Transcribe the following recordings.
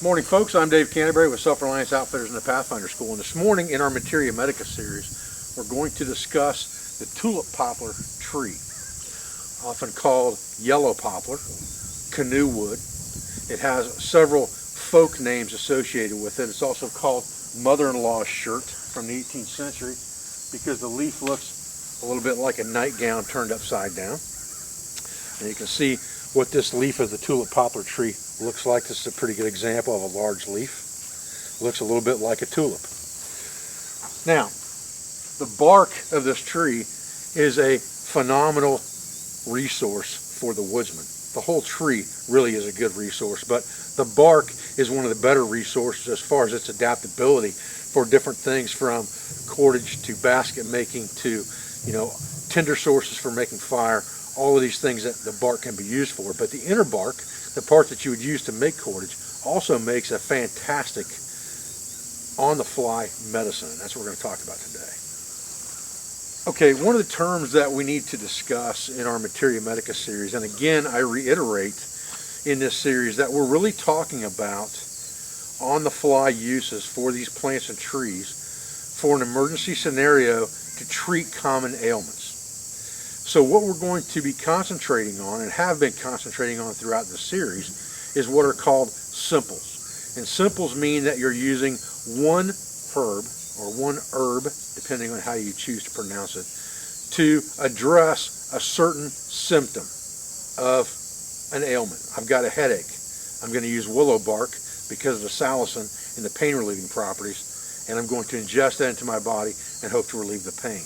Morning folks, I'm Dave Canterbury with Self-Reliance Outfitters in the Pathfinder School, and this morning in our Materia Medica series we're going to discuss the tulip poplar tree, often called yellow poplar, canoe wood. It has several folk names associated with it. It's also called mother-in-law's shirt from the 18th century because the leaf looks a little bit like a nightgown turned upside down. And you can see what this leaf of the tulip poplar tree looks like. This is a pretty good example of a large leaf. Looks a little bit like a tulip. Now, the bark of this tree is a phenomenal resource for the woodsman. The whole tree really is a good resource, but the bark is one of the better resources as far as its adaptability for different things, from cordage to basket making to, tinder sources for making fire. All of these things that the bark can be used for. But the inner bark, the part that you would use to make cordage, also makes a fantastic on-the-fly medicine, and that's what we're going to talk about today. Okay, one of the terms that we need to discuss in our Materia Medica series, and again I reiterate in this series that we're really talking about on-the-fly uses for these plants and trees for an emergency scenario to treat common ailments. So what we're going to be concentrating on, and have been concentrating on throughout the series, is what are called simples. And simples mean that you're using one herb, or one herb, depending on how you choose to pronounce it, to address a certain symptom of an ailment. I've got a headache. I'm going to use willow bark because of the salicin and the pain relieving properties, and I'm going to ingest that into my body and hope to relieve the pain.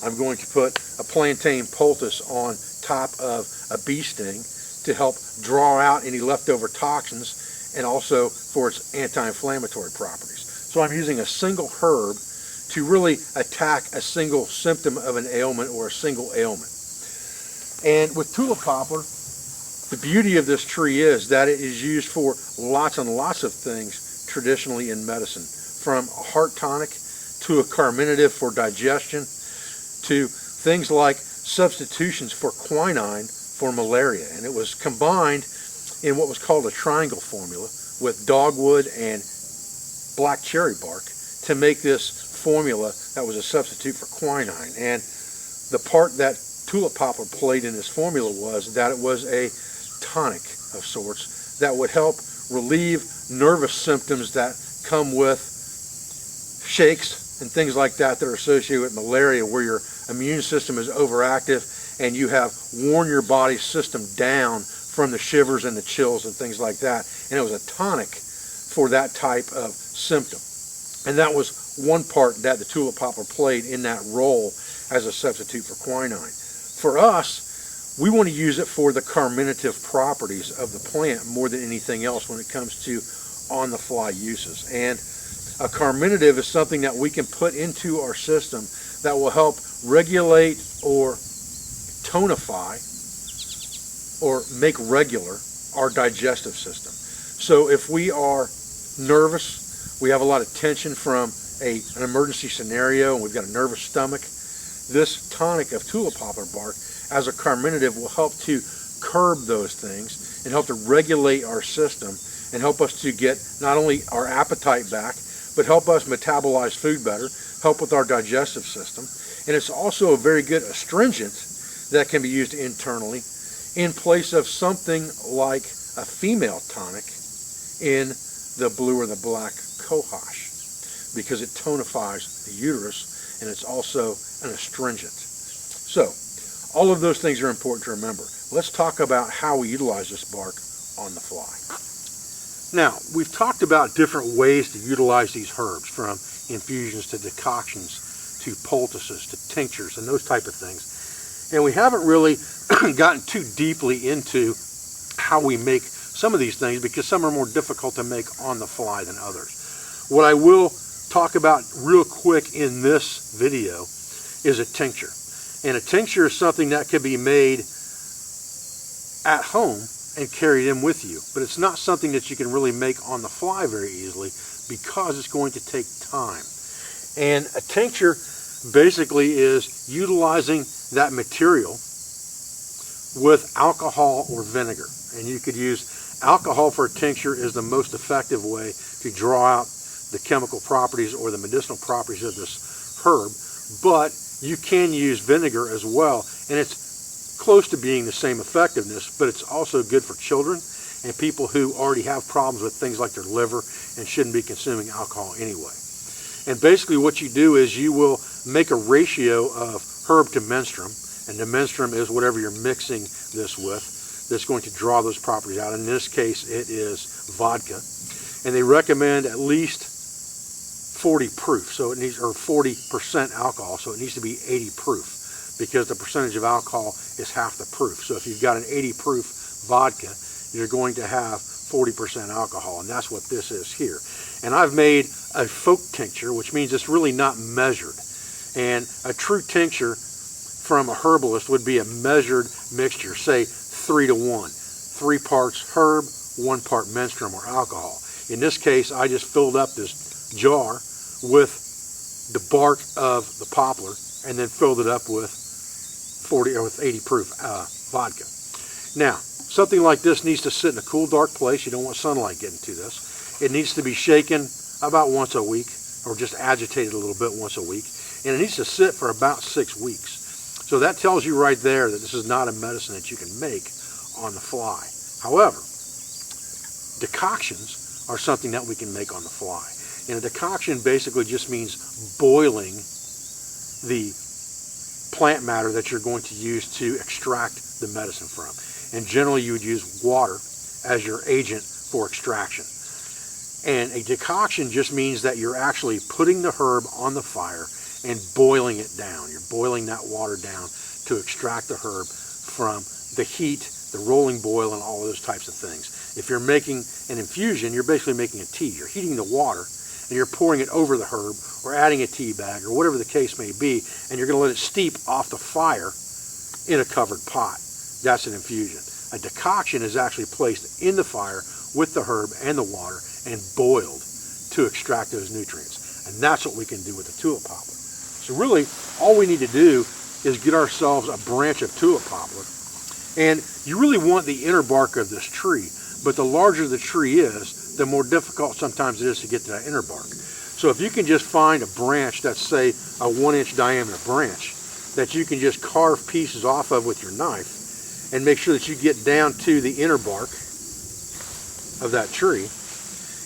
I'm going to put a plantain poultice on top of a bee sting to help draw out any leftover toxins, and also for its anti-inflammatory properties. So I'm using a single herb to really attack a single symptom of an ailment or a single ailment. And with tulip poplar, the beauty of this tree is that it is used for lots and lots of things traditionally in medicine, from a heart tonic to a carminative for digestion, to things like substitutions for quinine for malaria. And it was combined in what was called a triangle formula with dogwood and black cherry bark to make this formula that was a substitute for quinine. And the part that tulip poplar played in this formula was that it was a tonic of sorts that would help relieve nervous symptoms that come with shakes and things like that that are associated with malaria, where your immune system is overactive and you have worn your body's system down from the shivers and the chills and things like that. And it was a tonic for that type of symptom. And that was one part that the tulip poplar played in that role as a substitute for quinine. For us, we want to use it for the carminative properties of the plant more than anything else when it comes to on-the-fly uses. And a carminative is something that we can put into our system that will help regulate or tonify or make regular our digestive system. So if we are nervous, we have a lot of tension from an emergency scenario, and we've got a nervous stomach, this tonic of tulip poplar bark as a carminative will help to curb those things and help to regulate our system and help us to get not only our appetite back, but help us metabolize food better, help with our digestive system. And it's also a very good astringent that can be used internally in place of something like a female tonic in the blue or the black cohosh, because it tonifies the uterus and it's also an astringent. So all of those things are important to remember. Let's talk about how we utilize this bark on the fly. Now, we've talked about different ways to utilize these herbs, from infusions to decoctions to poultices to tinctures and those type of things. And we haven't really gotten too deeply into how we make some of these things, because some are more difficult to make on the fly than others. What I will talk about real quick in this video is a tincture. And a tincture is something that can be made at home and carried in with you, but it's not something that you can really make on the fly very easily because it's going to take time. And a tincture basically is utilizing that material with alcohol or vinegar. And you could use Alcohol for a tincture is the most effective way to draw out the chemical properties or the medicinal properties of this herb, but you can use vinegar as well, and it's close to being the same effectiveness, but it's also good for children and people who already have problems with things like their liver and shouldn't be consuming alcohol anyway. And basically what you do is you will make a ratio of herb to menstruum, and the menstruum is whatever you're mixing this with that's going to draw those properties out. In this case, it is vodka. And they recommend at least 40 proof, so it needs, or 40% alcohol, so it needs to be 80 proof, because the percentage of alcohol is half the proof. So if you've got an 80 proof vodka, you're going to have 40% alcohol, and that's what this is here. And I've made a folk tincture, which means it's really not measured. And a true tincture from a herbalist would be a measured mixture, say 3 to 1. 3 parts herb, 1 part menstruum or alcohol. In this case, I just filled up this jar with the bark of the poplar and then filled it up with 40 or with 80 proof vodka. Now, something like this needs to sit in a cool, dark place. You don't want sunlight getting to this. It needs to be shaken about once a week, or just agitated a little bit once a week. And it needs to sit for about 6 weeks. So that tells you right there that this is not a medicine that you can make on the fly. However, decoctions are something that we can make on the fly. And a decoction basically just means boiling the plant matter that you're going to use to extract the medicine from. And generally you would use water as your agent for extraction. And a decoction just means that you're actually putting the herb on the fire and boiling it down. You're boiling that water down to extract the herb from the heat, the rolling boil, and all of those types of things. If you're making an infusion, you're basically making a tea. You're heating the water and you're pouring it over the herb or adding a tea bag or whatever the case may be, and you're going to let it steep off the fire in a covered pot. That's an infusion. A decoction is actually placed in the fire with the herb and the water and boiled to extract those nutrients. And that's what we can do with the tulip poplar. So really, all we need to do is get ourselves a branch of tulip poplar. And you really want the inner bark of this tree, but the larger the tree is, the more difficult sometimes it is to get to that inner bark. So if you can just find a branch that's, say, a 1-inch diameter branch that you can just carve pieces off of with your knife and make sure that you get down to the inner bark of that tree.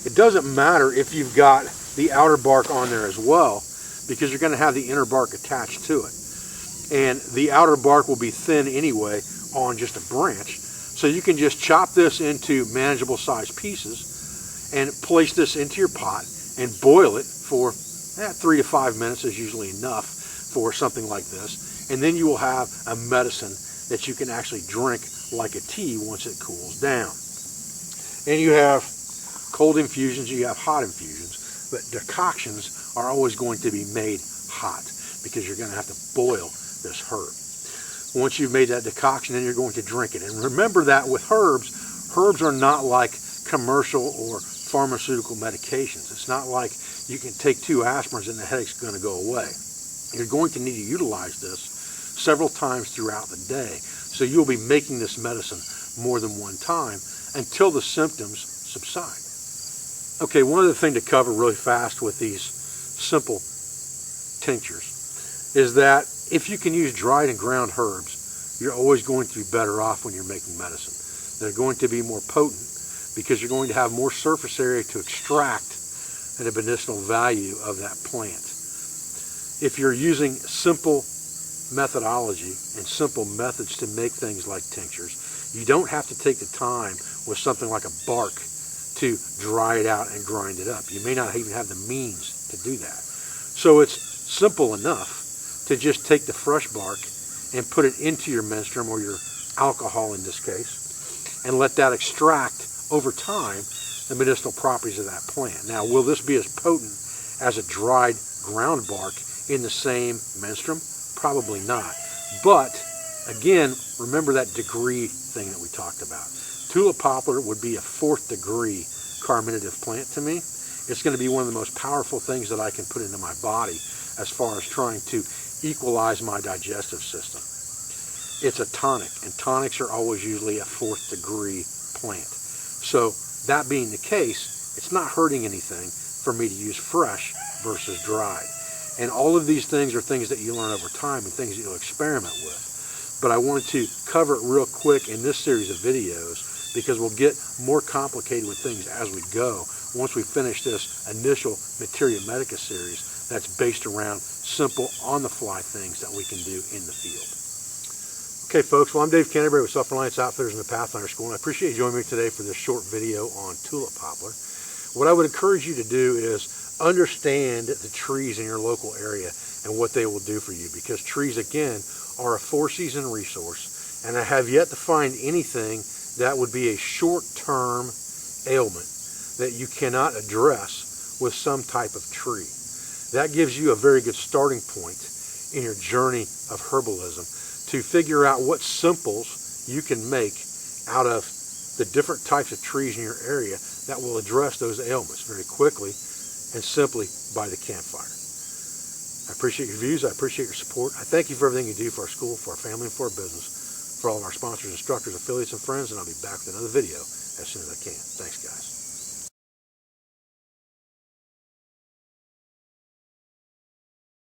It doesn't matter if you've got the outer bark on there as well, because you're going to have the inner bark attached to it. And the outer bark will be thin anyway on just a branch. So you can just chop this into manageable sized pieces and place this into your pot and boil it for 3 to 5 minutes is usually enough for something like this. And then you will have a medicine that you can actually drink like a tea once it cools down. And you have cold infusions, you have hot infusions, but decoctions are always going to be made hot because you're going to have to boil this herb. Once you've made that decoction, then you're going to drink it. And remember that with herbs, herbs are not like commercial or pharmaceutical medications. It's not like you can take 2 aspirins and the headache's going to go away. You're going to need to utilize this several times throughout the day. So you'll be making this medicine more than one time until the symptoms subside. Okay, one other thing to cover really fast with these simple tinctures is that if you can use dried and ground herbs, you're always going to be better off when you're making medicine. They're going to be more potent because you're going to have more surface area to extract the medicinal value of that plant. If you're using simple methodology and simple methods to make things like tinctures, you don't have to take the time with something like a bark to dry it out and grind it up. You may not even have the means to do that. So it's simple enough to just take the fresh bark and put it into your menstruum, or your alcohol in this case, and let that extract over time the medicinal properties of that plant. Now, will this be as potent as a dried ground bark in the same menstruum? Probably not. But again, remember that degree thing that we talked about. Tulip poplar would be a 4th degree carminative plant to me. It's going to be one of the most powerful things that I can put into my body as far as trying to equalize my digestive system. It's a tonic, and tonics are always usually a 4th degree plant. So that being the case, it's not hurting anything for me to use fresh versus dried. And all of these things are things that you learn over time and things that you'll experiment with. But I wanted to cover it real quick in this series of videos because we'll get more complicated with things as we go once we finish this initial Materia Medica series that's based around simple on-the-fly things that we can do in the field. Okay folks, well I'm Dave Canterbury with Self-Reliance Outfitters in the Pathfinder School, and I appreciate you joining me today for this short video on tulip poplar. What I would encourage you to do is understand the trees in your local area and what they will do for you, because trees again are a four-season resource, and I have yet to find anything that would be a short-term ailment that you cannot address with some type of tree. That gives you a very good starting point in your journey of herbalism to figure out what simples you can make out of the different types of trees in your area that will address those ailments very quickly and simply by the campfire. I appreciate your views. I appreciate your support. I thank you for everything you do for our school, for our family, and for our business, for all of our sponsors, instructors, affiliates, and friends, and I'll be back with another video as soon as I can. Thanks, guys.